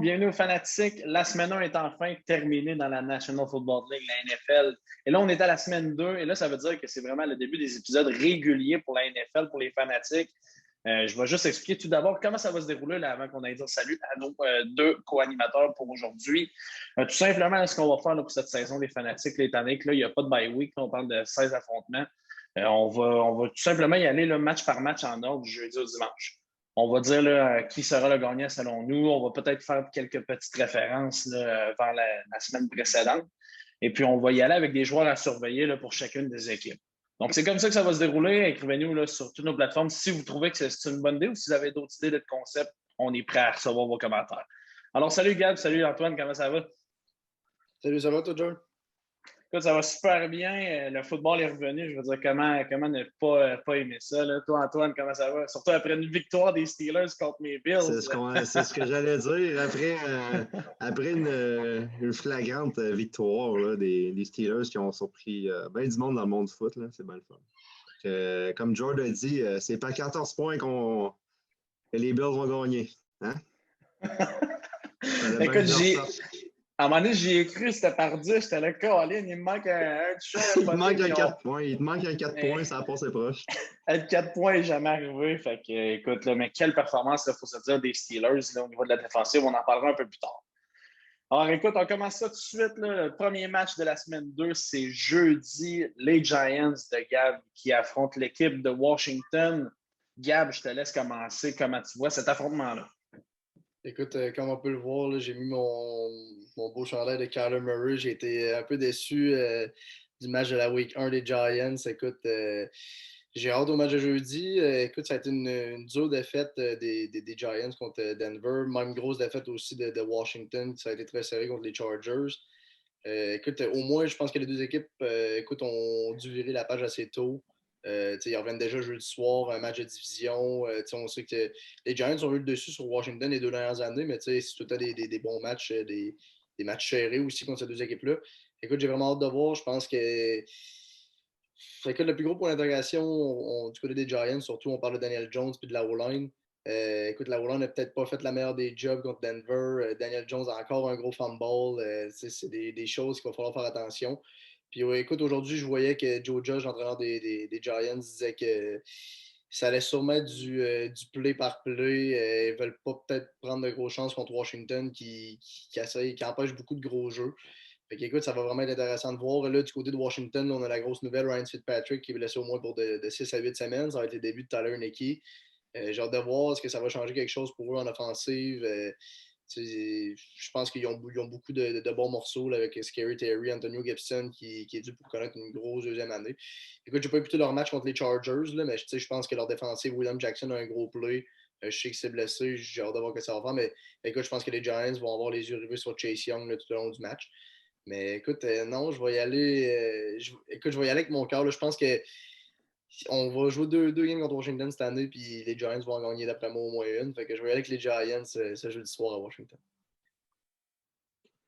monde, bienvenue aux Fanatiques. La semaine 1 est enfin terminée dans la National Football League, la NFL. Et là, on est à la semaine 2. Et là, ça veut dire que c'est vraiment le début des épisodes réguliers pour la NFL, pour les Fanatiques. Je vais juste expliquer tout d'abord comment ça va se dérouler là, avant qu'on aille dire salut à nos deux co-animateurs pour aujourd'hui. Tout simplement, ce qu'on va faire là, pour cette saison des Fanatiques, étant donné que là, il n'y a pas de bye week, on parle de 16 affrontements. On va tout simplement y aller là, match par match en ordre du jeudi au dimanche. On va dire là, qui sera le gagnant selon nous. On va peut-être faire quelques petites références là, vers la semaine précédente. Et puis, on va y aller avec des joueurs à surveiller là, pour chacune des équipes. Donc, c'est comme ça que ça va se dérouler. Écrivez-nous là, sur toutes nos plateformes si vous trouvez que c'est une bonne idée ou si vous avez d'autres idées de concepts. On est prêt à recevoir vos commentaires. Alors, salut Gab, salut Antoine, comment ça va? Salut, ça va toi, John? Écoute, ça va super bien. Le football est revenu. Je veux dire, comment ne pas aimer ça? Là? Toi, Antoine, comment ça va? Surtout après une victoire des Steelers contre mes Bills. C'est ce que j'allais dire. Après une flagrante victoire là, des Steelers qui ont surpris bien du monde dans le monde du foot, là, c'est bien le fun. Comme George a dit, c'est pas 14 points que les Bills vont gagner. Hein? Écoute, à un moment donné, j'y ai cru, c'était par 10, j'étais là, Colin, il me manque un toucher. Il te manque un 4 points. Il te manque un 4 points, ça a passé proche. Le 4 points n'est jamais arrivé. Fait que, écoute, là, mais quelle performance, il faut se dire, des Steelers là, au niveau de la défensive. On en parlera un peu plus tard. Alors, écoute, on commence ça tout de suite. Là. Le premier match de la semaine 2, c'est jeudi. Les Giants de Gab qui affrontent l'équipe de Washington. Gab, je te laisse commencer. Comment tu vois cet affrontement-là? Écoute, comme on peut le voir, là, j'ai mis mon beau chandail de Kyler Murray. J'ai été un peu déçu du match de la Week 1 des Giants. Écoute, j'ai hâte au match de jeudi. Écoute, ça a été une dure défaite des Giants contre Denver. Même grosse défaite aussi de Washington. Ça a été très serré contre les Chargers. Écoute, au moins, je pense que les deux équipes ont dû virer la page assez tôt. Ils reviennent déjà jeudi soir, un match de division. On sait que les Giants ont eu le dessus sur Washington les 2 dernières années, mais c'est tout le temps des bons matchs, des matchs serrés aussi contre ces deux équipes-là. Écoute, j'ai vraiment hâte de voir. Je pense que le plus gros point d'interrogation du côté des Giants, surtout, on parle de Daniel Jones et de la O-line. Écoute, la O-line n'a peut-être pas fait la meilleure des jobs contre Denver. Daniel Jones a encore un gros fumble. C'est des choses qu'il va falloir faire attention. Puis écoute, aujourd'hui, je voyais que Joe Judge, l'entraîneur des Giants, disait que ça allait sûrement être du play par play. Ils ne veulent pas peut-être prendre de grosses chances contre Washington qui empêche beaucoup de gros jeux. Fait qu'écoute, ça va vraiment être intéressant de voir. Là, du côté de Washington, là, on a la grosse nouvelle, Ryan Fitzpatrick, qui est blessé au moins pour de 6 à 8 semaines. Ça va être le début de Tyler Higbee. J'ai hâte de voir, est-ce que ça va changer quelque chose pour eux en offensive. Je pense qu'ils ont beaucoup de bons morceaux là, avec Scary Terry, Antonio Gibson qui est dû pour connaître une grosse deuxième année. Écoute, j'ai pas écouté leur match contre les Chargers, là, mais je pense que leur défensive, William Jackson a un gros play. Je sais que c'est blessé, j'ai hâte de voir ce que ça va faire, mais écoute, je pense que les Giants vont avoir les yeux rivés sur Chase Young là, tout au long du match. Mais écoute, non, je vais y aller. Je vais y aller avec mon cœur. Je pense que on va jouer deux games contre Washington cette année, puis les Giants vont en gagner d'après moi au moins une. Fait que je vais y aller avec les Giants ce jeudi soir à Washington.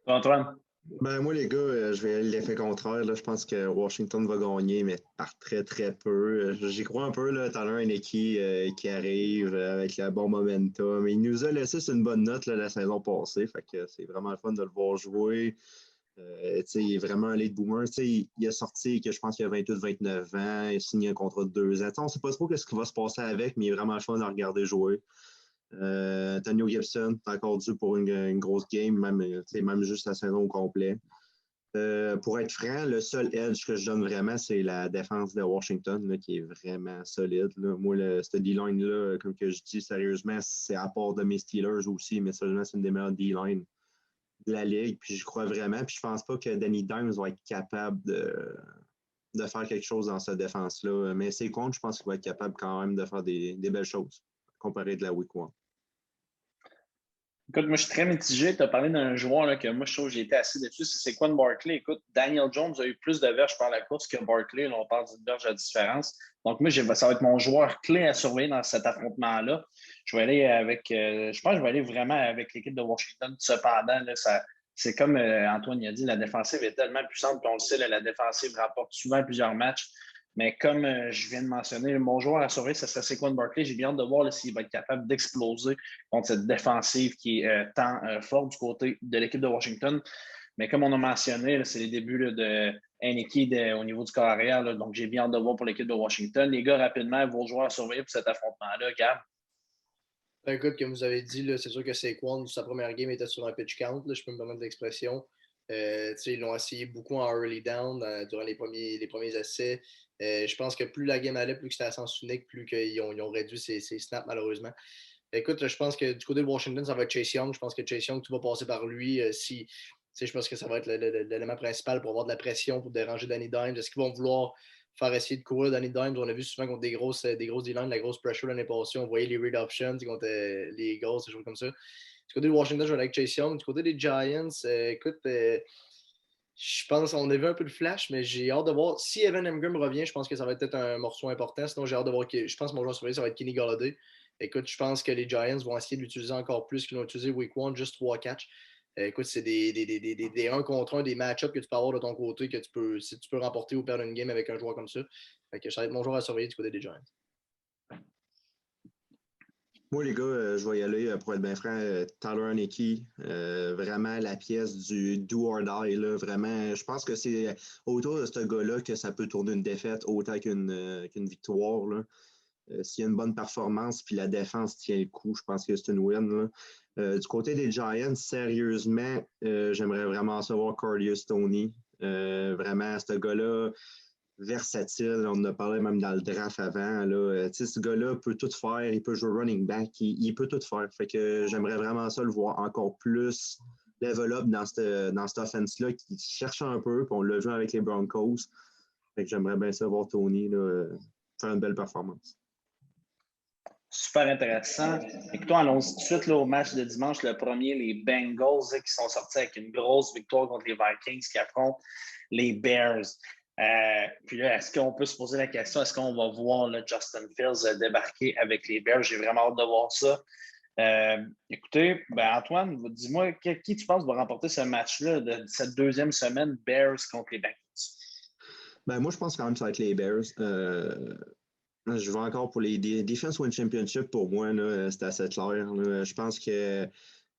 Antoine? Ben, moi, les gars, je vais aller l'effet contraire. Là. Je pense que Washington va gagner, mais par très, très peu. J'y crois un peu. Tout à l'heure, un équipe qui arrive avec le bon momentum. Il nous a laissé sur une bonne note là, la saison passée. Fait que c'est vraiment le fun de le voir jouer. Il est vraiment un late boomer. Il a sorti que je pense qu'il a 28-29 ans. Il a signé un contrat de 2 ans. On ne sait pas trop ce qui va se passer avec, mais il est vraiment le fun de regarder jouer. Antonio Gibson est encore dû pour une grosse game, même juste la saison au complet. Pour être franc, le seul edge que je donne vraiment, c'est la défense de Washington, là, qui est vraiment solide. Là. Moi, cette D-line-là, comme que je dis sérieusement, c'est à part de mes Steelers aussi, mais seulement c'est une des meilleures D-line de la Ligue. Puis je crois vraiment. Puis je pense pas que Danny Dimes va être capable de faire quelque chose dans cette défense-là. Mais c'est contre, je pense qu'il va être capable quand même de faire des belles choses comparé de la Week 1. Écoute, moi, je suis très mitigé. Tu as parlé d'un joueur là, que moi, je trouve que j'ai été assez dessus. C'est Saquon Barkley. Écoute, Daniel Jones a eu plus de verges par la course que Barkley. Là, on parle d'une verge à différence. Donc, moi, ça va être mon joueur clé à surveiller dans cet affrontement-là. Je vais aller avec, je pense que je vais aller vraiment avec l'équipe de Washington. Cependant, là, c'est comme Antoine a dit, la défensive est tellement puissante. Puis on le sait, là, la défensive remporte souvent plusieurs matchs. Mais comme je viens de mentionner, mon joueur à surveiller, ce serait Saquon Barkley. J'ai bien hâte de voir s'il va être capable d'exploser contre cette défensive qui est tant forte du côté de l'équipe de Washington. Mais comme on a mentionné, là, c'est les débuts là, de Heineke au niveau du corps arrière. Là, donc, j'ai bien hâte de voir pour l'équipe de Washington. Les gars, rapidement, vos joueurs à surveiller pour cet affrontement-là. Gab? Écoute, comme vous avez dit, là, c'est sûr que Saquon, sa première game était sur un pitch count, là, je peux me permettre l'expression. Ils l'ont essayé beaucoup en early down durant les premiers essais. Je pense que plus la game allait, plus que c'était à sens unique, plus qu'ils ont réduit ses snaps, malheureusement. Écoute, je pense que du côté de Washington, ça va être Chase Young. Je pense que Chase Young, tout va passer par lui. Je pense que ça va être l'élément principal pour avoir de la pression, pour déranger Danny Dimes. Est-ce qu'ils vont vouloir faire essayer de courir Danny Dimes? On a vu souvent contre des grosses D-line, de la grosse pressure l'année passée. On voyait les read options contre les Eagles, des choses comme ça. Du côté de Washington, je vais avec Chase Young. Du côté des Giants, écoute, je pense qu'on a vu un peu de flash, mais j'ai hâte de voir. Si Evan Engram revient, je pense que ça va être peut-être un morceau important. Sinon, j'ai hâte de voir. Je pense que mon joueur surveillé, ça va être Kenny Golladay. Écoute, je pense que les Giants vont essayer de l'utiliser encore plus qu'ils l'ont utilisé Week 1, juste 3 catchs. Écoute, c'est des 1 contre 1, des match-ups que tu peux avoir de ton côté, que si tu peux remporter ou perdre une game avec un joueur comme ça. Fait que ça va être mon joueur à surveiller du côté des Giants. Moi, les gars, je vais y aller, pour être bien franc, Tyler Haneke, vraiment la pièce du do or die, là, vraiment, je pense que c'est autour de ce gars-là que ça peut tourner une défaite autant qu'une victoire, là. S'il y a une bonne performance puis la défense tient le coup, je pense que c'est une win, là. Du côté des Giants, sérieusement, j'aimerais vraiment savoir Cardius Stoney. Vraiment, ce gars-là, versatile. On en a parlé même dans le draft avant. Là. Ce gars-là peut tout faire. Il peut jouer running back. Il peut tout faire. Fait que j'aimerais vraiment ça le voir encore plus develop dans cette offense-là qui cherche un peu. Puis on l'a vu avec les Broncos. Fait que j'aimerais bien ça voir Tony là, faire une belle performance. Super intéressant. Écoutons, allons tout de suite là, au match de dimanche. Le premier, les Bengals qui sont sortis avec une grosse victoire contre les Vikings qui affrontent les Bears. Puis là, est-ce qu'on peut se poser la question, est-ce qu'on va voir là, Justin Fields débarquer avec les Bears? J'ai vraiment hâte de voir ça. Écoutez, Antoine, dis-moi, qui tu penses va remporter ce match-là de cette deuxième semaine, Bears contre les Bengals? Moi, je pense quand même que ça va être les Bears. Je vais encore pour les Defense Win Championship. Pour moi, c'est assez clair. Là. Je pense que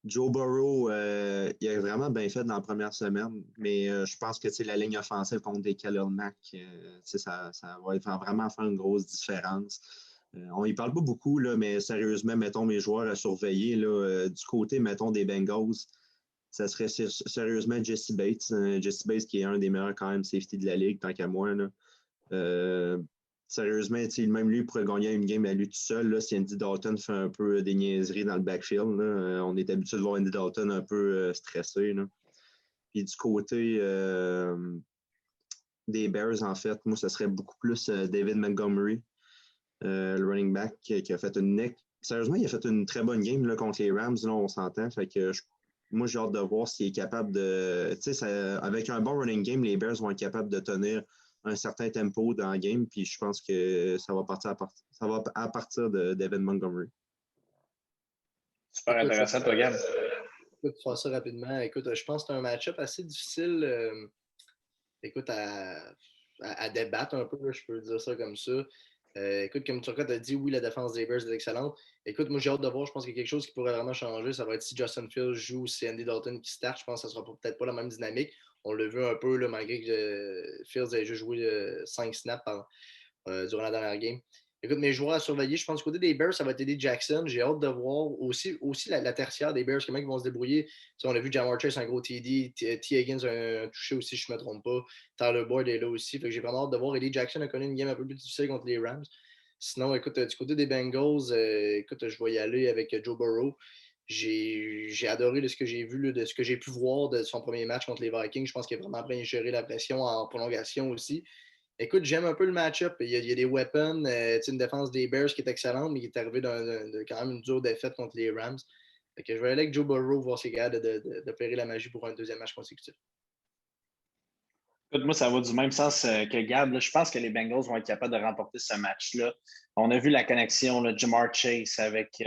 Joe Burrow, il a vraiment bien fait dans la première semaine, mais je pense que la ligne offensive contre des Khalil Mack, ça va vraiment faire une grosse différence. On y parle pas beaucoup, là, mais sérieusement, mettons mes joueurs à surveiller. Là, du côté, mettons, des Bengals, ça serait sérieusement Jesse Bates. Jesse Bates qui est un des meilleurs quand même safety de la ligue, tant qu'à moi. Là. Sérieusement, même lui pourrait gagner une game à lui tout seul. Là, si Andy Dalton fait un peu des niaiseries dans le backfield, là, on est habitué de voir Andy Dalton un peu stressé. Là. Puis du côté des Bears, en fait, moi, ce serait beaucoup plus David Montgomery, le running back, qui a fait sérieusement, il a fait une très bonne game là, contre les Rams, là, on s'entend. Fait que moi, j'ai hâte de voir s'il est capable de. Avec un bon running game, les Bears vont être capables de tenir un certain tempo dans le game, puis je pense que ça va à partir de David Montgomery. Super intéressant, toi, Gab. Écoute, faire ça rapidement. Écoute, je pense que c'est un match-up assez difficile écoute, à débattre un peu, là, je peux dire ça comme ça. Écoute, comme Turcotte a dit, oui, la défense des Bears est excellente. Écoute, moi, j'ai hâte de voir. Je pense qu'il y a quelque chose qui pourrait vraiment changer. Ça va être si Justin Fields joue ou si Andy Dalton qui start. Je pense que ça ne sera peut-être pas la même dynamique. On l'a vu un peu, là, malgré que Fields ait juste joué 5 snaps durant la dernière game. Écoute, mes joueurs à surveiller, je pense que du côté des Bears, ça va être Eddie Jackson. J'ai hâte de voir aussi la tertiaire des Bears, comment ils vont se débrouiller. T'sais, on a vu Jamar Chase, un gros TD, T. Higgins un touché aussi, si je ne me trompe pas. Tyler Boyd est là aussi. Fait que j'ai vraiment hâte de voir. Eddie Jackson a connu une game un peu plus difficile contre les Rams. Sinon, écoute, du côté des Bengals, écoute, je vais y aller avec Joe Burrow. J'ai adoré de ce que j'ai vu, là, de ce que j'ai pu voir de son premier match contre les Vikings. Je pense qu'il a vraiment bien géré la pression en prolongation aussi. Écoute, j'aime un peu le match-up. Il y a des weapons, une défense des Bears qui est excellente, mais qui est arrivé de quand même une dure défaite contre les Rams. Fait que je vais aller avec Joe Burrow voir s'il est capable d'opérer la magie pour un deuxième match consécutif. Écoute, moi, ça va du même sens que Gab. Là. Je pense que les Bengals vont être capables de remporter ce match-là. On a vu la connexion, là, Jamar Chase avec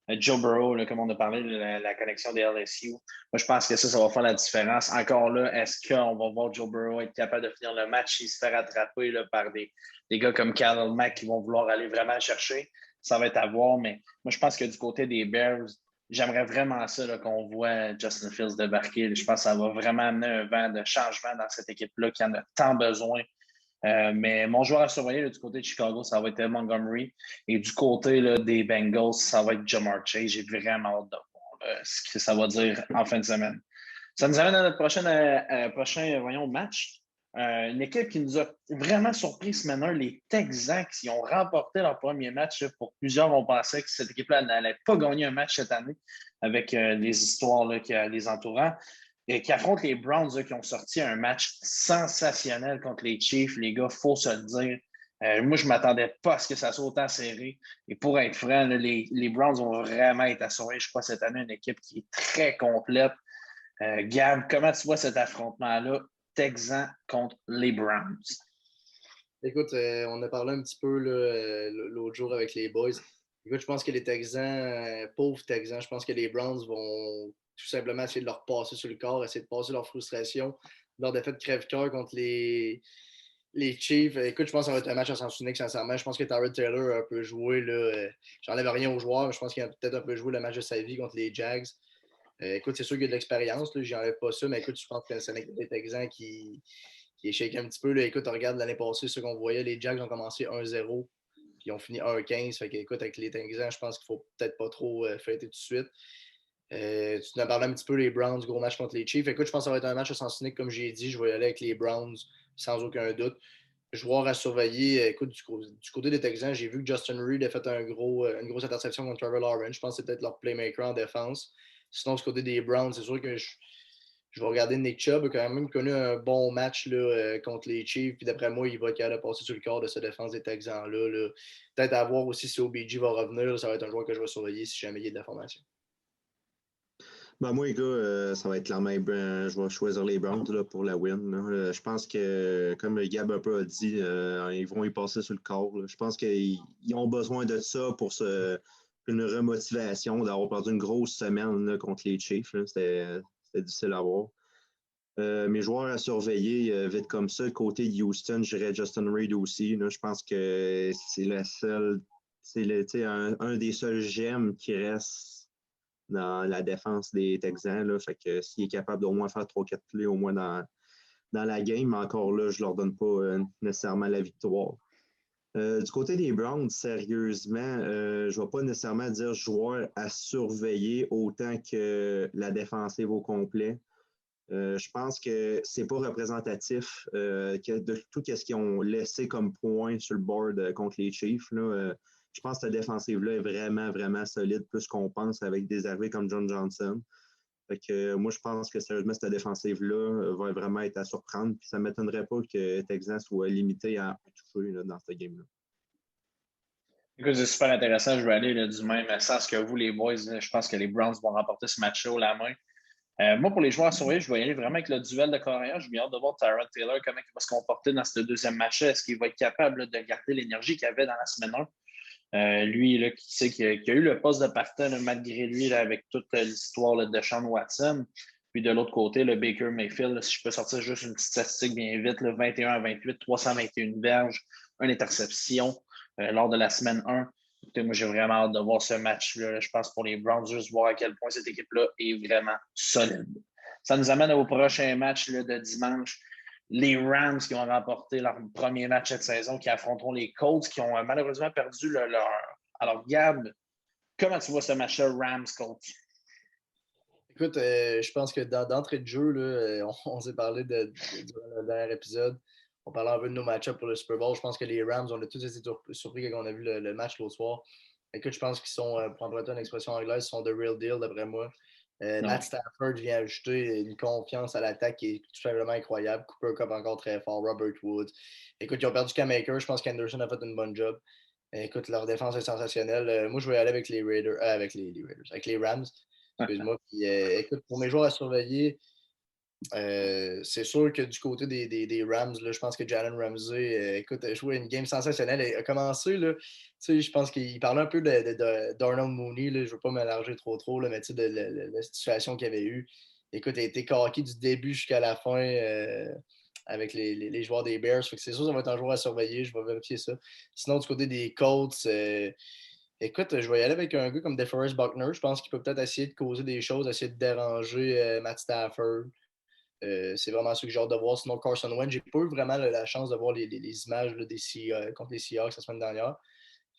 Joe Burrow, là, comme on a parlé, la connexion des LSU. Moi, je pense que ça va faire la différence. Encore là, est-ce qu'on va voir Joe Burrow être capable de finir le match s'il se fait rattraper là, par des gars comme Khalil Mack qui vont vouloir aller vraiment le chercher? Ça va être à voir, mais moi, je pense que du côté des Bears, j'aimerais vraiment ça là, qu'on voit Justin Fields débarquer. Je pense que ça va vraiment amener un vent de changement dans cette équipe-là qui en a tant besoin. Mais mon joueur à surveiller là, du côté de Chicago, ça va être Montgomery. Et du côté là, des Bengals, ça va être Jamar Chase. J'ai vraiment hâte de voir ce que ça va dire en fin de semaine. Ça nous amène à notre prochain voyons, match. Une équipe qui nous a vraiment surpris ce matin, les Texans qui ont remporté leur premier match. Là, pour plusieurs, on pensait que cette équipe-là n'allait pas gagner un match cette année avec les histoires là, qui les entourant. Et qui affrontent les Browns qui ont sorti un match sensationnel contre les Chiefs. Les gars, il faut se le dire. Moi, je ne m'attendais pas à ce que ça soit autant serré. Et pour être franc, là, les Browns vont vraiment être assurés, je crois, cette année, une équipe qui est très complète. Gab, comment tu vois cet affrontement-là, Texans contre les Browns? Écoute, on a parlé un petit peu l'autre jour avec les boys. Écoute, je pense que les Texans, pauvres Texans, je pense que les Browns vont tout simplement essayer de leur passer sur le corps, essayer de passer leur frustration, leur défaite crève-cœur contre les Chiefs. Écoute, je pense que ça va être un match à sens unique, sincèrement. Je pense que Tyrod Taylor a un peu joué. J'enlève rien aux joueurs, mais je pense qu'il a peut-être un peu joué le match de sa vie contre les Jags. Écoute, c'est sûr qu'il y a de l'expérience, j'enlève pas ça, mais écoute, je pense que c'est un équipe des Texans qui est shaké un petit peu. Là. Écoute, on regarde l'année passée, ce qu'on voyait, les Jags ont commencé 1-0, puis ils ont fini 1-15. Fait qu'écoute, avec les Texans, je pense qu'il faut peut-être pas trop fêter tout de suite. Tu nous as parlé un petit peu les Browns, gros match contre les Chiefs. Écoute, je pense que ça va être un match à sens unique, comme j'ai dit. Je vais y aller avec les Browns sans aucun doute. Joueur à surveiller, écoute, du côté des Texans, j'ai vu que Justin Reed a fait une grosse interception contre Trevor Lawrence. Je pense que c'est peut-être leur playmaker en défense. Sinon, du côté des Browns, c'est sûr que je vais regarder Nick Chubb, a quand même connu un bon match là, contre les Chiefs. Puis d'après moi, il va être capable de passer sur le corps de cette défense des Texans-là. Là. Peut-être à voir aussi si OBJ va revenir. Là, ça va être un joueur que je vais surveiller si jamais il y a de la formation. Ben moi, les gars, ça va être clairement, je vais choisir les Browns là, pour la win. Là. Je pense que, comme Gab un peu a dit, ils vont y passer sur le corps. Là. Je pense qu'ils ont besoin de ça pour une remotivation, d'avoir perdu une grosse semaine là, contre les Chiefs. C'était difficile à voir. Mes joueurs à surveiller, vite comme ça, côté de Houston, je dirais Justin Reed aussi. Là. Je pense que c'est le seul, un des seuls gemmes qui reste dans la défense des Texans. Là. Fait que s'il est capable d'au moins faire 3-4 plays au moins dans la game, mais encore là, je ne leur donne pas nécessairement la victoire. Du côté des Browns, sérieusement, je ne vais pas nécessairement dire joueur à surveiller autant que la défensive au complet. Je pense que c'est pas représentatif de tout ce qu'ils ont laissé comme point sur le board contre les Chiefs. Là. Je pense que cette défensive-là est vraiment, vraiment solide, plus qu'on pense avec des arrivées comme John Johnson. Fait que, moi, je pense que sérieusement, cette défensive-là va vraiment être à surprendre. Puis ça ne m'étonnerait pas que Texans soit limité à un toucher là, dans ce game-là. Écoute, c'est super intéressant. Je vais aller là, du même sens que vous, les boys. Là, je pense que les Browns vont remporter ce match-là haut la main. Moi, pour les joueurs à surveiller, je vais y aller vraiment avec le duel de carrière. Je hâte de voir Tyrod Taylor, comment il va se comporter dans ce deuxième match-là. Est-ce qu'il va être capable là, de garder l'énergie qu'il avait dans la semaine 1? Lui, là, qui sait qu'il a eu le poste de partant là, malgré lui là, avec toute l'histoire là, de Sean Watson. Puis de l'autre côté, le Baker Mayfield, là, si je peux sortir juste une petite statistique bien vite, là, 21-28, 321 verges, une interception lors de la semaine 1. Écoutez, moi, j'ai vraiment hâte de voir ce match-là. Je pense pour les Browns, juste voir à quel point cette équipe-là est vraiment solide. Ça nous amène au prochain match là, de dimanche. Les Rams qui ont remporté leur premier match cette saison, qui affronteront les Colts, qui ont malheureusement perdu leur. Alors, Gab, comment tu vois ce match-là, Rams-Colts? Écoute, je pense que d'entrée de jeu, là, on s'est parlé durant le dernier épisode. On parlait un peu de nos match-ups pour le Super Bowl. Je pense que les Rams, on a tous été surpris quand on a vu le match l'autre soir. Écoute, je pense qu'ils sont, pour emprunter une expression anglaise, ils sont the real deal, d'après moi. Matt Stafford vient ajouter une confiance à l'attaque qui est tout simplement incroyable. Cooper Kupp encore très fort, Robert Woods. Écoute, ils ont perdu Cam Akers. Je pense qu'Anderson a fait une bonne job. Écoute, leur défense est sensationnelle. Moi, je vais aller avec les Raiders, avec les Raiders, avec les Rams. Excuse-moi. Puis, écoute, pour mes joueurs à surveiller, C'est sûr que du côté des Rams, là, je pense que Jalen Ramsey, écoute, a joué une game sensationnelle. Il a commencé, là, je pense qu'il parlait un peu d'Arnold Mooney. Là, je ne veux pas m'élargir trop, là, mais la situation qu'il avait eue. Écoute, il a été cocky du début jusqu'à la fin avec les joueurs des Bears. Fait que c'est sûr que ça va être un joueur à surveiller. Je vais vérifier ça. Sinon, du côté des Colts, écoute, je vais y aller avec un gars comme DeForest Buckner. Je pense qu'il peut peut-être essayer de causer des choses, essayer de déranger Matt Stafford. C'est vraiment ce que j'ai hâte de voir. Sinon, Carson Wentz, j'ai pas eu vraiment la chance de voir les images là, contre les Seahawks la semaine dernière.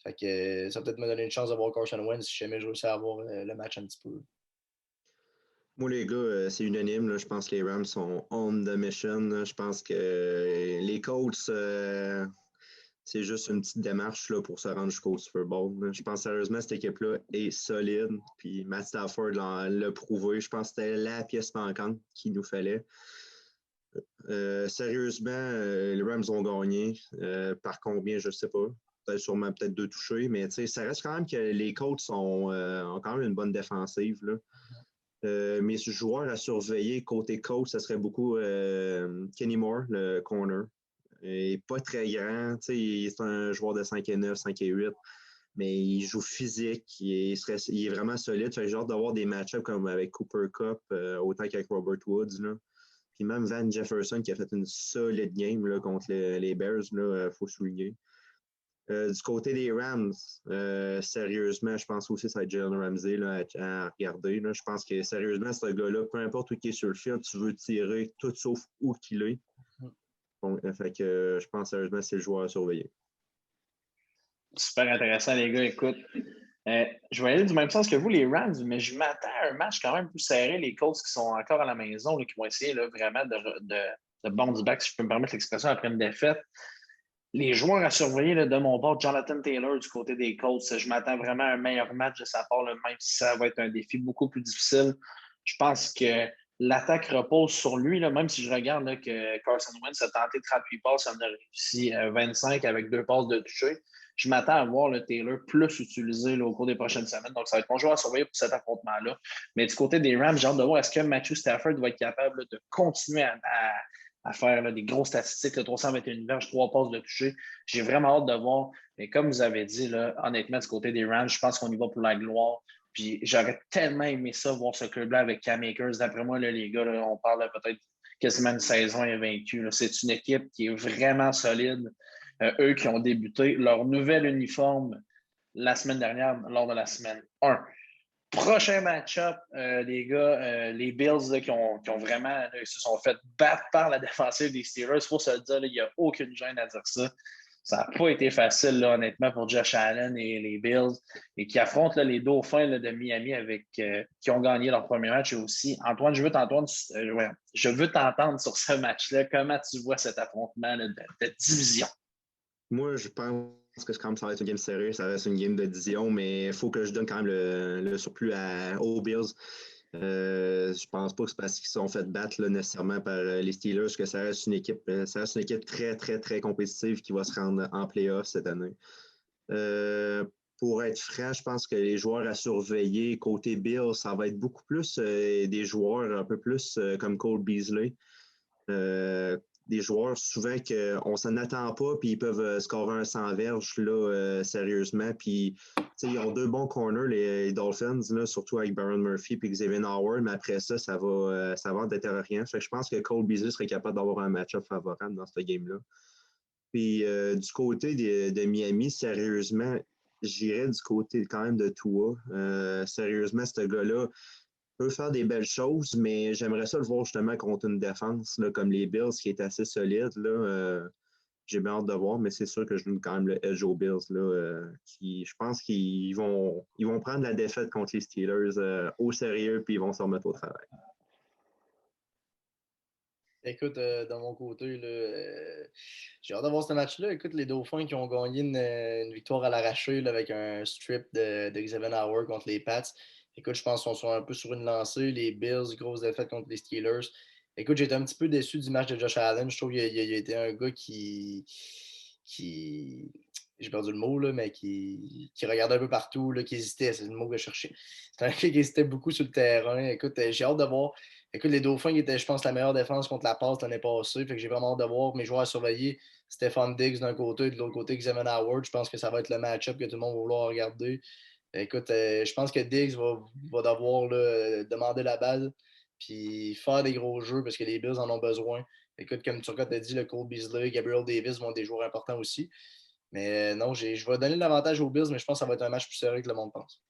Fait que ça va peut-être me donner une chance de voir Carson Wentz si jamais je réussis à voir le match un petit peu. Moi, les gars, c'est unanime. Là. Je pense que les Rams sont on the mission. Là. Je pense que les Colts, c'est juste une petite démarche là, pour se rendre jusqu'au Super Bowl. Là. Je pense sérieusement que cette équipe-là est solide. Puis Matt Stafford l'a prouvé. Je pense que c'était la pièce manquante qu'il nous fallait. Sérieusement, les Rams ont gagné. Par combien, je ne sais pas. Sûrement peut-être 2 touchés. Mais ça reste quand même que les Colts ont quand même une bonne défensive. Là. Mes joueurs à surveiller côté coach, ça serait beaucoup Kenny Moore, le corner. Il n'est pas très grand. C'est un joueur de 5'9", 5'8", mais il joue physique. Il est vraiment solide. Fait genre d'avoir des match-ups comme avec Cooper Kupp, autant qu'avec Robert Woods. Là. Puis même Van Jefferson qui a fait une solide game là, contre les Bears, il faut souligner. Du côté des Rams, sérieusement, je pense aussi que ça va être Jalen Ramsey là, à regarder. Là. Je pense que sérieusement, ce gars-là, peu importe où il est sur le field, tu veux tirer tout sauf où qu'il est. Donc, fait que je pense sérieusement que c'est le joueur à surveiller. Super intéressant, les gars. Écoute, je vais aller du même sens que vous, les Rams, mais je m'attends à un match quand même plus serré. Les Colts qui sont encore à la maison, là, qui vont essayer là, vraiment de bounce back, si je peux me permettre l'expression, après une défaite. Les joueurs à surveiller là, de mon bord, Jonathan Taylor du côté des Colts, je m'attends vraiment à un meilleur match de sa part, là, même si ça va être un défi beaucoup plus difficile. Je pense que l'attaque repose sur lui, là, même si je regarde là, que Carson Wentz a tenté 38 passes, on a réussi 25 avec 2 passes de toucher. Je m'attends à voir le Taylor plus utilisé là, au cours des prochaines semaines. Donc, ça va être mon joueur à surveiller pour cet affrontement-là. Mais du côté des Rams, j'ai hâte de voir est-ce que Matthew Stafford va être capable là, de continuer à faire là, des grosses statistiques, 321 verges, 3 passes de toucher. J'ai vraiment hâte de voir. Mais comme vous avez dit, là, honnêtement, du côté des Rams, je pense qu'on y va pour la gloire. Puis j'aurais tellement aimé ça, voir ce club-là avec Cam Akers. D'après moi, là, les gars, là, on parle peut-être quasiment une saison invaincue. C'est une équipe qui est vraiment solide. Eux qui ont débuté leur nouvel uniforme la semaine dernière, lors de la semaine 1. Prochain match-up, les gars, les Bills là, qui ont vraiment là, ils se sont fait battre par la défensive des Steelers. Il faut se le dire, il n'y a aucune gêne à dire ça. Ça n'a pas été facile, là, honnêtement, pour Josh Allen et les Bills, et qui affrontent là, les Dauphins là, de Miami qui ont gagné leur premier match aussi. Antoine, je veux t'entendre sur ce match-là. Comment tu vois cet affrontement là, de division? Moi, je pense que quand même, ça va être une game serrée, ça reste une game de division, mais il faut que je donne quand même le surplus aux Bills. Je pense pas que c'est parce qu'ils se sont fait battre là, nécessairement par les Steelers que ça reste une équipe très, très, très compétitive qui va se rendre en playoff cette année. Pour être franc, je pense que les joueurs à surveiller côté Bills, ça va être beaucoup plus des joueurs un peu plus comme Cole Beasley. Des joueurs souvent qu'on ne s'en attend pas, puis ils peuvent scorer un 100 verges là, sérieusement. Puis ils ont 2 bons corners, les Dolphins, là, surtout avec Byron Murphy et Xavier Howard, mais après ça, ça va en détériorant. Fait que je pense que Cole Beasley serait capable d'avoir un match-up favorable dans ce game-là. Puis du côté de Miami, sérieusement, j'irais du côté quand même de Tua. Sérieusement, ce gars-là peut faire des belles choses, mais j'aimerais ça le voir justement contre une défense là, comme les Bills qui est assez solide. Là, j'ai bien hâte de voir, mais c'est sûr que je donne quand même le edge aux Bills. Là, je pense qu'ils vont prendre la défaite contre les Steelers au sérieux puis ils vont se remettre au travail. Écoute, de mon côté, là, j'ai hâte de voir ce match-là. Écoute, les Dauphins qui ont gagné une victoire à l'arraché là, avec un strip de Xavier Howard contre les Pats. Écoute, je pense qu'on soit un peu sur une lancée. Les Bills, grosse défaite contre les Steelers. Écoute, j'ai été un petit peu déçu du match de Josh Allen. Je trouve qu'il a été un gars qui j'ai perdu le mot, là, mais qui regardait un peu partout, là, qui hésitait. C'est le mot que je cherchais. C'est un gars qui hésitait beaucoup sur le terrain. Écoute, j'ai hâte de voir. Écoute, les Dauphins qui étaient, je pense, la meilleure défense contre la passe l'année passée. Fait que j'ai vraiment hâte de voir mes joueurs à surveiller. Stéphane Diggs d'un côté, de l'autre côté, Xavier Howard. Je pense que ça va être le match-up que tout le monde va vouloir regarder. Écoute, je pense que Diggs va devoir là, demander la balle puis faire des gros jeux parce que les Bills en ont besoin. Écoute, comme Turcotte a dit, le Cole Beasley, Gabriel Davis vont être des joueurs importants aussi. Mais non, je vais donner l'avantage aux Bills, mais je pense que ça va être un match plus serré que le monde pense.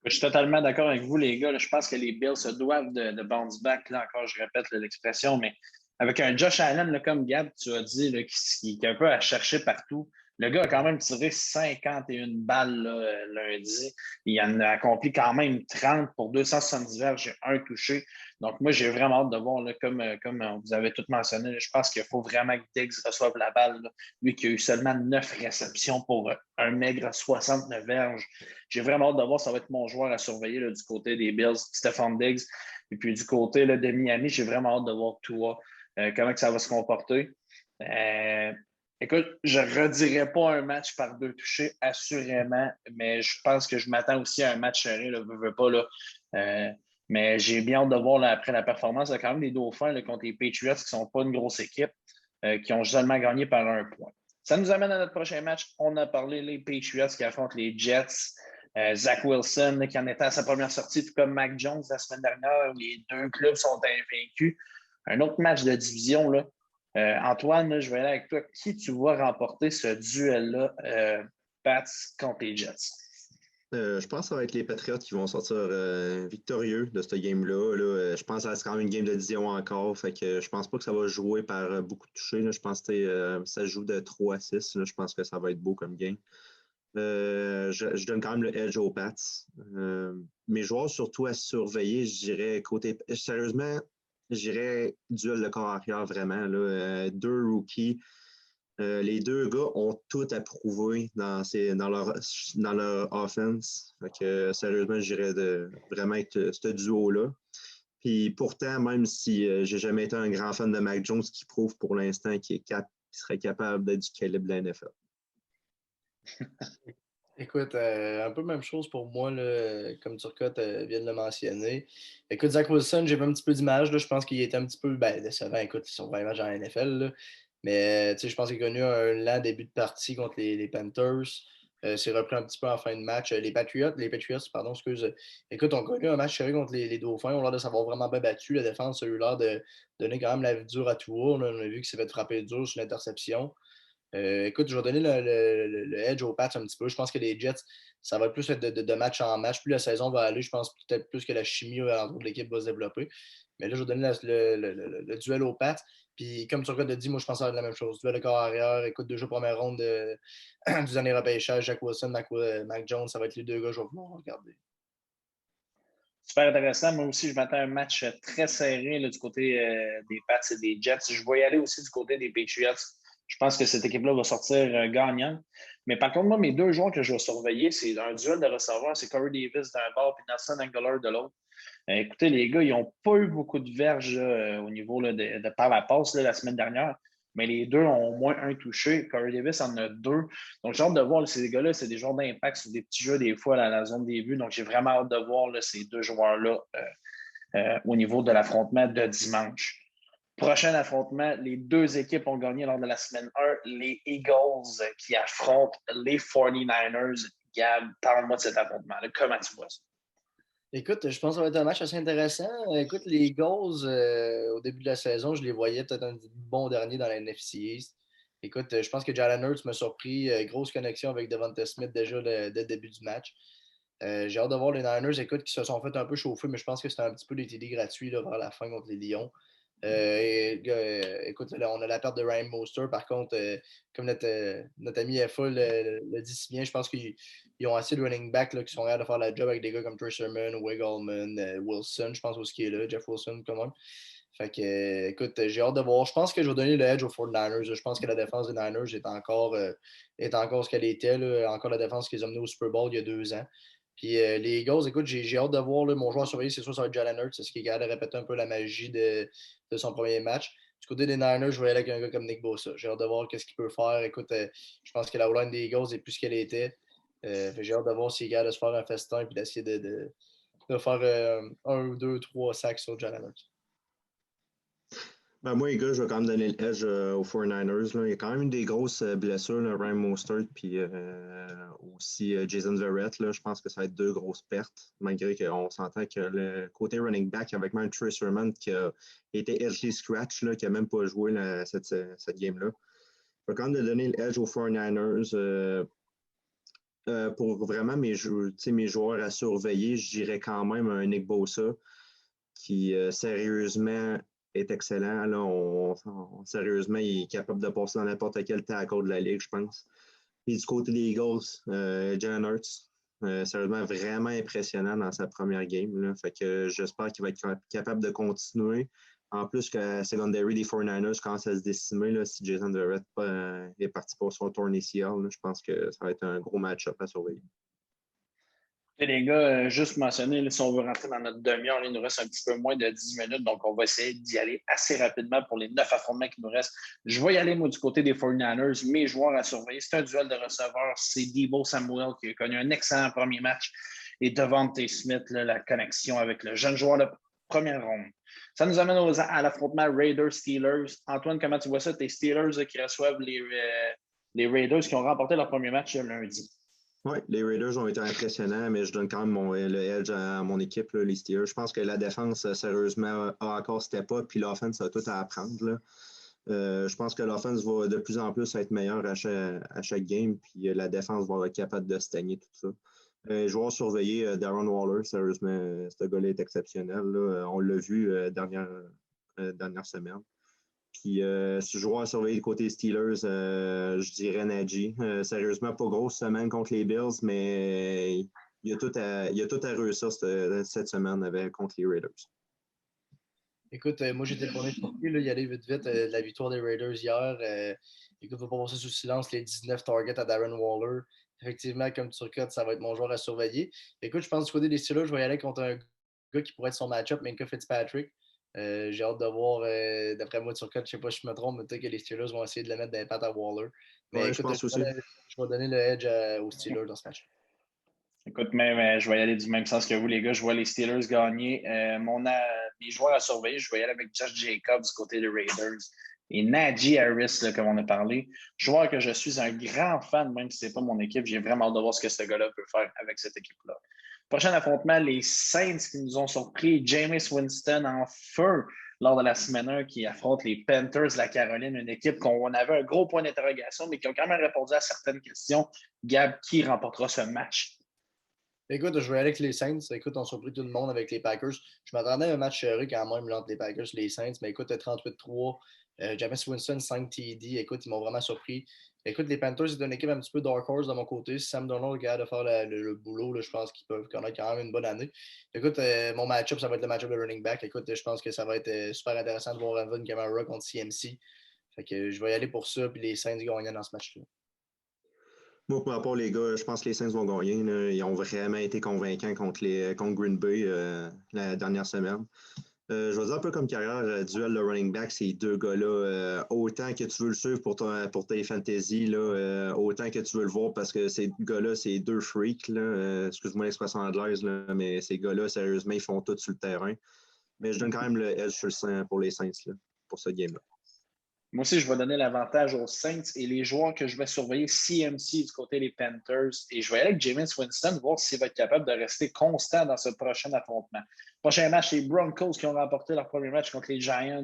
Je suis totalement d'accord avec vous, les gars. Là, je pense que les Bills se doivent de bounce back. Là, encore, je répète l'expression, mais avec un Josh Allen, là, comme Gab, tu as dit, là, qui est un peu à chercher partout. Le gars a quand même tiré 51 balles là, lundi. Il en a accompli quand même 30 pour 270 verges et un touché. Donc, moi, j'ai vraiment hâte de voir, là, comme vous avez tout mentionné, là, je pense qu'il faut vraiment que Diggs reçoive la balle. Là. Lui qui a eu seulement 9 réceptions pour un maigre 69 verges. J'ai vraiment hâte de voir, ça va être mon joueur à surveiller là, du côté des Bills, Stephon Diggs. Et puis du côté là, de Miami, j'ai vraiment hâte de voir Tua, comment ça va se comporter. Écoute, je ne redirais pas un match par deux touchés, assurément, mais je pense que je m'attends aussi à un match serré, là, veux pas, là. Mais j'ai bien hâte de voir là, après la performance. Il y a quand même les Dauphins là, contre les Patriots qui ne sont pas une grosse équipe, qui ont seulement gagné par un point. Ça nous amène à notre prochain match. On a parlé les Patriots qui affrontent les Jets. Zach Wilson là, qui en était à sa première sortie, tout comme Mac Jones la semaine dernière, où les deux clubs sont invaincus. Un autre match de division, là. Antoine, là, je vais aller avec toi. Qui tu vois remporter ce duel-là, Pats contre les Jets? Je pense que ça va être les Patriots qui vont sortir victorieux de ce game-là. Là. Je pense que ça sera quand même une game de division encore. Fait que je pense pas que ça va jouer par beaucoup de touchés. Là. Je pense que ça joue de 3 à 6. Là. Je pense que ça va être beau comme game. Je donne quand même le edge aux Pats. Mes joueurs surtout à surveiller, je dirais côté. Sérieusement, je dirais duel de corps arrière vraiment. Là. Deux rookies. Les deux gars ont tout approuvé dans leur offense. Fait que, sérieusement, je dirais de vraiment être ce duo-là. Puis pourtant, même si j'ai jamais été un grand fan de Mac Jones, qui prouve pour l'instant qu'il serait capable d'être du calibre de la NFL. Écoute, un peu même chose pour moi, là, comme Turcotte vient de le mentionner. Écoute, Zach Wilson, j'ai vu un petit peu d'image. Je pense qu'il était un petit peu décevant. Écoute, ils sont vraiment dans la NFL. Là. Mais je pense qu'il a connu un lent début de partie contre les Panthers. C'est repris un petit peu en fin de match. Les Patriots, pardon, excuse. Écoute, on a connu un match serré contre les Dauphins. On a l'air de savoir vraiment bien battu. La défense a eu l'air de donner quand même la vie dure à tout. On a vu qu'il s'est fait frapper dur sur l'interception. Écoute, je vais donner le edge aux Pats un petit peu. Je pense que les Jets, ça va être plus de match en match. Plus la saison va aller, je pense peut-être plus que la chimie entre l'équipe va se développer. Mais là, je vais donner le duel aux Pats. Puis, comme tu regardes dit, moi, je pense que ça va être la même chose. Duel de corps arrière. Écoute, deux jeux première ronde du dernier repêchage. Jack Wilson, Mac Jones, ça va être les deux gars que je vais vouloir regarder. Super intéressant. Moi aussi, je m'attends à un match très serré là, du côté des Pats et des Jets. Je vais y aller aussi du côté des Patriots. Je pense que cette équipe-là va sortir gagnante. Mais par contre, moi, mes deux joueurs que je vais surveiller, c'est un duel de receveurs. C'est Corey Davis d'un bord et Nelson Aguilar de l'autre. Écoutez, les gars, ils n'ont pas eu beaucoup de verges au niveau là, de par la passe là, la semaine dernière. Mais les deux ont au moins un touché. Corey Davis en a deux. Donc, j'ai hâte de voir, là, ces gars-là, c'est des joueurs d'impact sur des petits jeux, des fois, à la zone des buts. Donc, j'ai vraiment hâte de voir là, ces deux joueurs-là au niveau de l'affrontement de dimanche. Prochain affrontement, les deux équipes ont gagné lors de la semaine 1. Les Eagles qui affrontent les 49ers. Gab, parle-moi de cet affrontement-là. Comment tu vois ça? Écoute, je pense que ça va être un match assez intéressant. Écoute, les Eagles, au début de la saison, je les voyais peut-être un bon dernier dans la NFC East. Écoute, je pense que Jalen Hurts m'a surpris. Grosse connexion avec Devonta Smith déjà dès le début du match. J'ai hâte de voir les Niners, écoute, qui se sont fait un peu chauffer, mais je pense que c'était un petit peu des TD gratuits là, vers la fin contre les Lions. Écoute, là, on a la perte de Ryan Mostert. Par contre, comme notre ami FA le dit si bien, je pense qu'ils ont assez de running back là, qui sont capables de faire la job avec des gars comme Trey Sermon, Wiggleman, Wilson, je pense aussi qui est là, Jeff Wilson quand même. Fait que, écoute, j'ai hâte de voir. Je pense que je vais donner le edge aux 49ers. Je pense que la défense des Niners est encore ce qu'elle était. Là. Encore la défense qu'ils ont menée au Super Bowl il y a 2 ans. Puis les Eagles, écoute, j'ai hâte de voir là, mon joueur surveillé, c'est sûr, ça va être Jalen Hurts. C'est ce qui est capable de répéter un peu la magie de son premier match. Du côté des Niners, je vais aller avec un gars comme Nick Bosa. J'ai hâte de voir qu'est-ce qu'il peut faire. Écoute, je pense que la O-line des Eagles est plus ce qu'elle était. J'ai hâte de voir s'il est capable de se faire un festin et d'essayer de faire 1, 2, 3 sacs sur Jalen Hurts. Ben moi, les gars, je vais quand même donner le edge aux 49ers. Là. Il y a quand même eu des grosses blessures, là, Ryan Mostert, puis aussi Jason Verrett. Là. Je pense que ça va être 2 grosses pertes, malgré qu'on s'entend que le côté running back, avec même Trey Sermon qui a été healthy scratch, là, qui n'a même pas joué cette game-là. Je vais quand même donner le edge aux 49ers. Pour vraiment mes joueurs à surveiller, je dirais quand même un Nick Bosa qui, sérieusement, est excellent. Là, sérieusement, il est capable de passer dans n'importe quel tackle de la ligue, je pense. Puis du côté des Eagles, Jalen Hurts, sérieusement, vraiment impressionnant dans sa première game. Là. Fait que j'espère qu'il va être capable de continuer. En plus que la secondary des 49ers commence à se décimer. Là, si Jason Verrett est parti pour son tour ACL, je pense que ça va être un gros match-up à surveiller. Et les gars, juste mentionner, là, si on veut rentrer dans notre demi-heure, il nous reste un petit peu moins de 10 minutes, donc on va essayer d'y aller assez rapidement pour les 9 affrontements qui nous restent. Je vais y aller, moi, du côté des 49ers, mes joueurs à surveiller. C'est un duel de receveurs. C'est Deebo Samuel qui a connu un excellent premier match et Devontae Smith, là, la connexion avec le jeune joueur de première ronde. Ça nous amène à l'affrontement Raiders-Steelers. Antoine, comment tu vois ça? Tes Steelers qui reçoivent les Raiders qui ont remporté leur premier match lundi. Oui, les Raiders ont été impressionnants, mais je donne quand même le edge à mon équipe, là, les Steelers. Je pense que la défense, sérieusement, a encore step up, puis l'offense a tout à apprendre. Là. Je pense que l'offense va de plus en plus être meilleure à chaque game, puis la défense va être capable de stagner tout ça. Joueur surveillé, Darren Waller, sérieusement, ce gars-là est exceptionnel. Là. On l'a vu dernière semaine. Puis, si je vois à surveiller le côté Steelers, je dirais Najee. Sérieusement, pas grosse semaine contre les Bills, mais il y a tout à réussir cette semaine contre les Raiders. Écoute, moi j'étais le premier surpris, là, y aller vite de la victoire des Raiders hier. Écoute, il ne faut pas passer sous silence les 19 targets à Darren Waller. Effectivement, comme tu regardes, ça va être mon joueur à surveiller. Écoute, je pense du côté des Steelers, je vais y aller contre un gars qui pourrait être son match-up, Minkah Fitzpatrick. J'ai hâte de voir, d'après moi, sur code, je ne sais pas si je me trompe, mais peut-être que les Steelers vont essayer de le mettre dans les pattes à Waller. Mais Ouais, je écoute, pense aussi. je vais donner le edge aux Steelers dans ce match. Écoute, même, je vais y aller du même sens que vous, les gars. Je vois les Steelers gagner. Mes joueurs à surveiller, je vais y aller avec Josh Jacobs du côté des Raiders et Najee Harris, là, comme on a parlé. Joueur que je suis un grand fan, même si ce n'est pas mon équipe. J'ai vraiment hâte de voir ce que ce gars-là peut faire avec cette équipe-là. Prochain affrontement, les Saints qui nous ont surpris. Jameis Winston en feu lors de la semaine 1 qui affronte les Panthers de la Caroline, une équipe qu'on avait un gros point d'interrogation, mais qui ont quand même répondu à certaines questions. Gab, qui remportera ce match? Écoute, je vais aller avec les Saints. Écoute, on a surpris tout le monde avec les Packers. Je m'attendais à un match serré quand même entre les Packers et les Saints. Mais écoute, 38-3. Jameis Winston, 5 TD. Écoute, ils m'ont vraiment surpris. Écoute, les Panthers, c'est une équipe un petit peu dark horse de mon côté. Si Sam Darnold est capable de faire le boulot, là, je pense qu'ils peuvent connaître quand même une bonne année. Écoute, mon match-up, ça va être le match-up de running back. Écoute, je pense que ça va être super intéressant de voir Alvin Kamara contre CMC. Fait que je vais y aller pour ça. Puis les Saints gagnent dans ce match-là. Moi, pour ma part, les gars, je pense que les Saints vont gagner. Là. Ils ont vraiment été convaincants contre Green Bay la dernière semaine. Je vais dire un peu comme carrière, duel de running back, ces deux gars-là, autant que tu veux le suivre pour tes fantasy, là, autant que tu veux le voir parce que ces gars-là, c'est deux freaks. Là, excuse-moi l'expression anglaise, là, mais ces gars-là, sérieusement, ils font tout sur le terrain. Mais je donne quand même le edge pour les Saints là, pour ce game-là. Moi aussi, je vais donner l'avantage aux Saints et les joueurs que je vais surveiller, CMC du côté des Panthers. Et je vais aller avec Jameis Winston, voir s'il va être capable de rester constant dans ce prochain affrontement. Prochain match, les Broncos qui ont remporté leur premier match contre les Giants,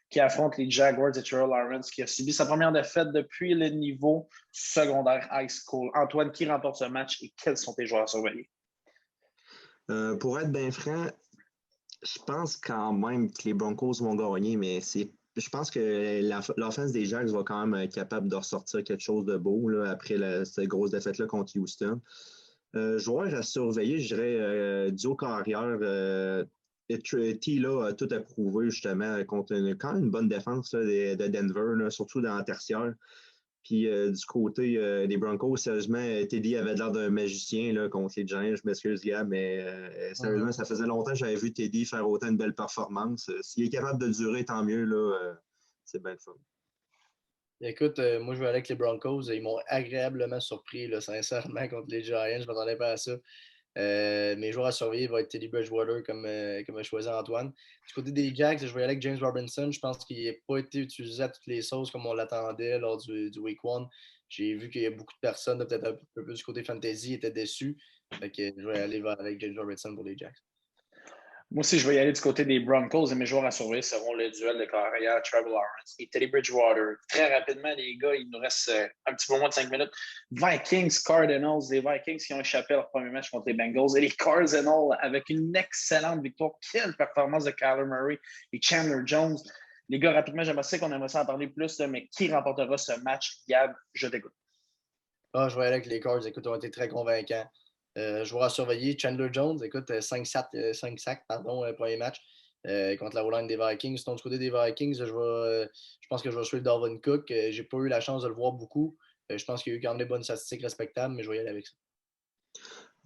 qui affrontent les Jaguars et Terrell Lawrence, qui a subi sa première défaite depuis le niveau secondaire high school. Antoine, qui remporte ce match et quels sont tes joueurs à surveiller? Pour être bien franc, je pense quand même que les Broncos vont gagner, mais je pense que l'offense des Jags va quand même être capable de ressortir quelque chose de beau là, après cette grosse défaite-là contre Houston. Joueur à surveiller, je dirais duo carrière. T là a tout approuvé justement contre quand même une bonne défense là, de Denver, là, surtout dans la tertiaire. Puis du côté des Broncos, sérieusement, Teddy avait l'air d'un magicien là, contre les Giants. Je m'excuse, Gab, mais sérieusement, ça faisait longtemps que j'avais vu Teddy faire autant de belles performances. S'il est capable de durer, tant mieux. Là, c'est bien le fun. Écoute, moi, je vais aller avec les Broncos. Ils m'ont agréablement surpris, là, sincèrement, contre les Giants. Je ne m'attendais pas à ça. Mes joueurs à surveiller vont être Teddy Bridgewater, comme a choisi Antoine. Du côté des Jacks, je vais y aller avec James Robinson. Je pense qu'il n'a pas été utilisé à toutes les sauces comme on l'attendait lors du Week 1. J'ai vu qu'il y a beaucoup de personnes, peut-être un peu plus du côté fantasy, étaient déçus. Fait que je vais aller avec James Robinson pour les Jacks. Moi aussi, je vais y aller du côté des Broncos et mes joueurs à surveiller seront le duel de carrière Trevor Lawrence et Teddy Bridgewater. Très rapidement, les gars, il nous reste un petit peu moins de 5 minutes. Vikings, Cardinals, les Vikings qui ont échappé à leur premier match contre les Bengals et les Cardinals avec une excellente victoire. Quelle performance de Kyler Murray et Chandler Jones. Les gars, rapidement, j'aimerais ça qu'on aimerait ça en parler plus, mais qui remportera ce match? Gab, je t'écoute. Je vais aller avec les Cards. Écoute, ils ont été très convaincants. Joueur à surveiller, Chandler Jones, écoute, 5 sacs, premier match contre la O-line des Vikings. Sinon, du côté des Vikings, je pense que je vais suivre Dalvin Cook. J'ai pas eu la chance de le voir beaucoup. Je pense qu'il y a eu quand même des bonnes statistiques respectables, mais je vais y aller avec ça.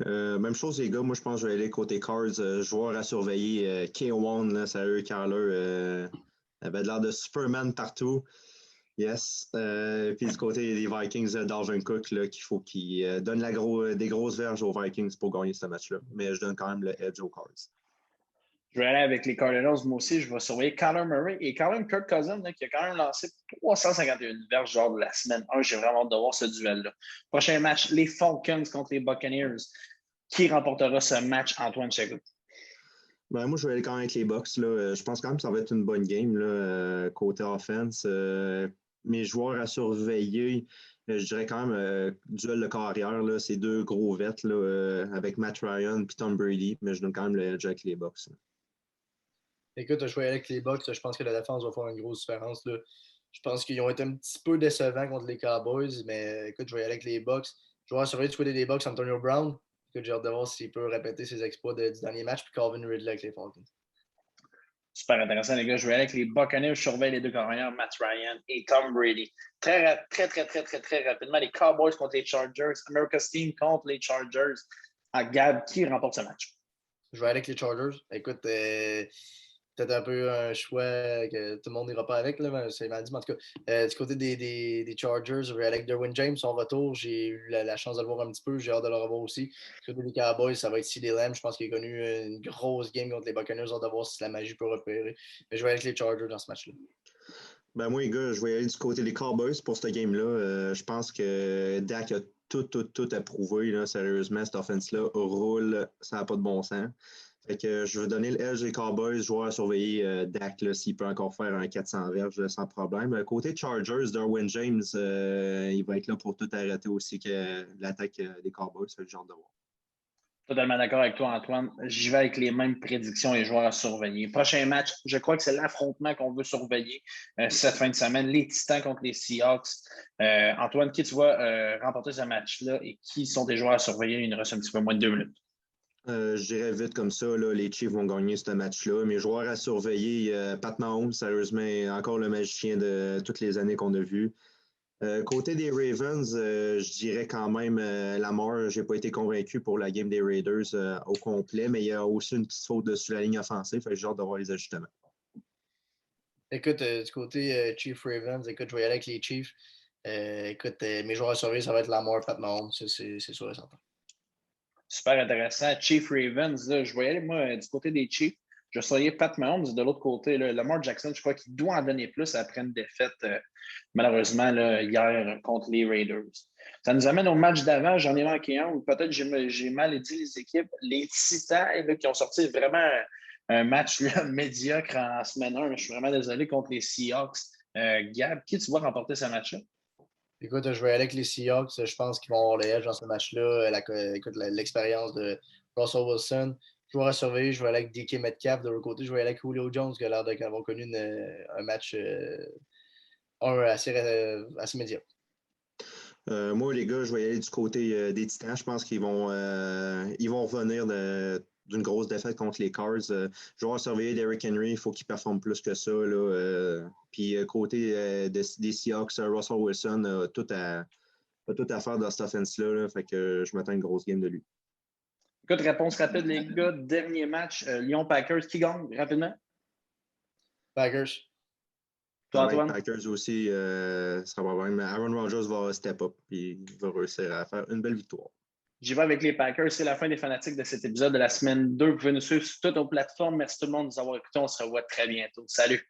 Même chose, les gars. Moi, je pense que je vais aller côté Cards. Joueur à surveiller. K1, là, sérieux, Kyler. Avait de l'air de Superman partout. Yes. Puis du côté des Vikings, Dalvin Cook, là, qu'il faut qu'il donne des grosses verges aux Vikings pour gagner ce match-là. Mais je donne quand même le edge aux Cards. Je vais aller avec les Cardinals. Moi aussi, je vais surveiller Kyler Murray et quand même Kirk Cousins, là, qui a quand même lancé 351 verges genre de la semaine 1. J'ai vraiment hâte de voir ce duel-là. Prochain match, les Falcons contre les Buccaneers. Qui remportera ce match, Antoine Chego? Ben, moi, je vais aller quand même avec les Bucks. Là. Je pense quand même que ça va être une bonne game là, côté offense. Mes joueurs à surveiller, je dirais quand même duel de carrière. Là, c'est deux gros vets là, avec Matt Ryan et Tom Brady, mais je donne quand même le edge avec les Bucks. Écoute, je vais y aller avec les Bucks. Je pense que la défense va faire une grosse différence. Là. Je pense qu'ils ont été un petit peu décevants contre les Cowboys, mais écoute, je vais y aller avec les Bucks. Je vais surveiller du côté des Bucks, Antonio Brown. Écoute, j'ai hâte de voir s'il peut répéter ses exploits du dernier match, puis Calvin Ridley avec les Falcons. Super intéressant, les gars. Je vais aller avec les Buccaneers. Je surveille les deux carrières, Matt Ryan et Tom Brady. Très rapidement, les Cowboys contre les Chargers. America's Team contre les Chargers. Gab, qui remporte ce match? Je vais aller avec les Chargers. Écoute, peut-être un peu un choix que tout le monde n'ira pas avec, là, mais c'est mal dit. Mais en tout cas, du côté des Chargers, je vais aller avec Derwin James. Son retour, j'ai eu la chance de le voir un petit peu. J'ai hâte de le revoir aussi. Du côté des Cowboys, ça va être CeeDee Lamb. Je pense qu'il a connu une grosse game contre les Buccaneers. J'ai hâte de voir si la magie peut repérer. Mais je vais aller avec les Chargers dans ce match-là. Ben, moi, les gars, je vais aller du côté des Cowboys pour ce game-là. Je pense que Dak a tout approuvé. Là, sérieusement, cette offense-là roule. Ça n'a pas de bon sens. Fait que je vais donner le edge des Cowboys, joueur à surveiller Dak s'il peut encore faire un 400 verges sans problème. Côté Chargers, Derwin James, il va être là pour tout arrêter aussi que l'attaque des Cowboys. C'est le genre de voir. Totalement d'accord avec toi, Antoine. J'y vais avec les mêmes prédictions et joueurs à surveiller. Prochain match, je crois que c'est l'affrontement qu'on veut surveiller cette fin de semaine. Les Titans contre les Seahawks. Antoine, qui tu vois remporter ce match-là et qui sont tes joueurs à surveiller? Il nous reste un petit peu moins de 2 minutes. Je dirais vite comme ça, là, les Chiefs vont gagner ce match-là. Mes joueurs à surveiller, Pat Mahomes, sérieusement, encore le magicien de toutes les années qu'on a vues. Côté des Ravens, je dirais quand même Lamar. Je n'ai pas été convaincu pour la game des Raiders au complet, mais il y a aussi une petite faute dessus la ligne offensive. J'ai hâte de voir les ajustements. Écoute, du côté Chiefs Ravens, écoute, je vais y aller avec les Chiefs. Écoute, mes joueurs à surveiller, ça va être Lamar, Pat Mahomes. C'est sûr et certain. Super intéressant. Chief Ravens, là, je vais y aller, moi, du côté des Chiefs. Je serais Pat Mahomes de l'autre côté. Là, Lamar Jackson, je crois qu'il doit en donner plus après une défaite, malheureusement, là, hier contre les Raiders. Ça nous amène au match d'avant. J'en ai manqué un, ou peut-être j'ai mal dit les équipes. Les Titans, là, qui ont sorti vraiment un match là, médiocre en semaine 1. Je suis vraiment désolé contre les Seahawks. Gab, qui tu vois remporter ce match-là? Écoute, je vais aller avec les Seahawks. Je pense qu'ils vont avoir les edge dans ce match-là. Écoute, l'expérience de Russell Wilson. Joueur à surveiller, je vais aller avec DK Metcalf. De l'autre côté, je vais aller avec Julio Jones, qui a l'air d'avoir connu un match assez médiocre. Moi, les gars, je vais y aller du côté des Titans. Je pense ils vont revenir d'une grosse défaite contre les Cards. Je vais surveiller Derrick Henry. Il faut qu'il performe plus que ça. Là, puis côté des Seahawks, Russell Wilson a tout à faire dans cette offense-là. Là, fait que je m'attends à une grosse game de lui. Écoute, réponse rapide, les gars. Dernier match, Lyon-Packers. Qui gagne rapidement? Packers. Toi, Pareil, Antoine? Packers aussi, sera pas problème. Aaron Rodgers va step up et il va réussir à faire une belle victoire. J'y vais avec les Packers. C'est la fin des fanatiques de cet épisode de la semaine 2. Vous pouvez nous suivre sur toutes nos plateformes. Merci tout le monde de nous avoir écoutés. On se revoit très bientôt. Salut!